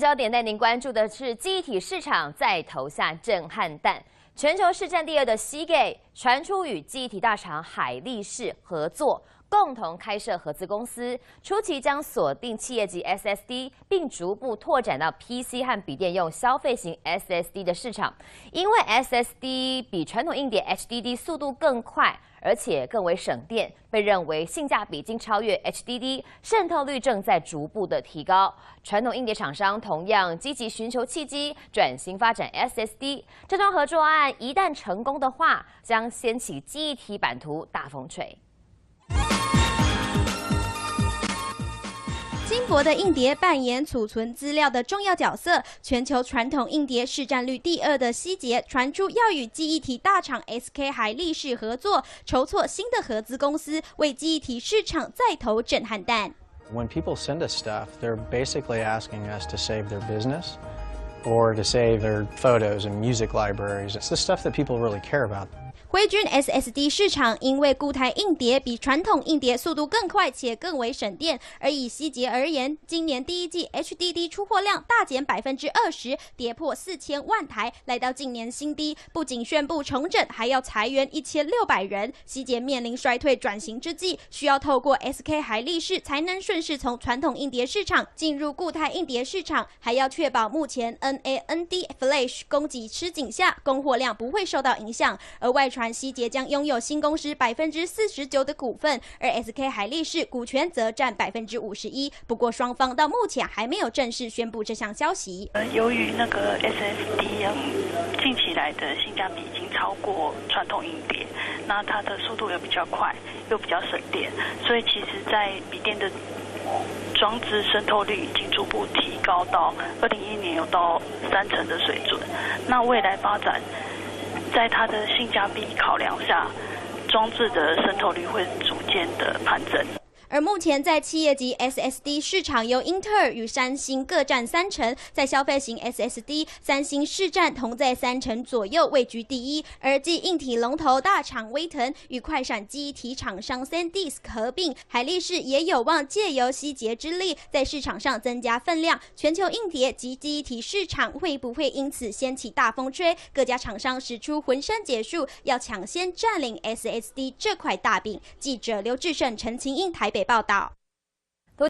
焦点带您关注的是记忆体市场再投下震撼弹。全球市占第2的Seagate传出与记忆体大厂海力士合作，共同开设合资公司，初期将锁定企业级 SSD， 并逐步拓展到 PC 和笔电用消费型 SSD 的市场。因为 SSD 比传统硬碟 HDD 速度更快，而且更为省电，被认为性价比已经超越 HDD， 渗透率正在逐步的提高。传统硬碟厂商同样积极寻求契机，转型发展 SSD。这桩合作案一旦成功的话，将掀起记忆体版图大风吹。轻薄的硬碟扮演储存资料的重要角色。全球传统硬碟市占率第2的希捷传出要与记忆体大厂 SK 海力士合作，筹措新的合资公司，为记忆体市场再投震撼弹。When people send us stuff, they're basically asking us to save their business or to save their photos and music libraries. It's the stuff that people really care about. 挥军 SSD 市场，因为固态硬碟比传统硬碟速度更快且更为省电。而以希捷而言，今年第1季 HDD 出货量大减20%，跌破4000万台，来到近年新低。不仅宣布重整，还要裁员1600人。希捷面临衰退转型之际，需要透过 SK 海力士才能顺势从传统硬碟市场进入固态硬碟市场，还要确保目前 NAND Flash 供给吃紧下，供货量不会受到影响。而外传希捷将拥有新公司49%的股份，而 SK 海力士股权则占51%。不过双方到目前还没有正式宣布这项消息。由于那个 SSD 近期来的性价比已经超过传统硬碟，那它的速度又比较快，又比较省电，所以其实在笔电的装置渗透率已经逐步提高到2021年有到30%的水准。那未来发展，在它的性价比考量下，装置的渗透率会逐渐的攀升。而目前在企业级 SSD 市场，由英特尔与三星各占30%，在消费型 SSD， 三星市占同在30%左右，位居第1。而继硬体龙头大厂威腾与快闪记忆体厂商 SanDisk 合并，海力士也有望借由希捷之力，在市场上增加分量。全球硬碟及记忆体市场会不会因此掀起大风吹？各家厂商使出浑身解数，要抢先占领 SSD 这块大饼。记者刘志胜、陈晴英台北报道。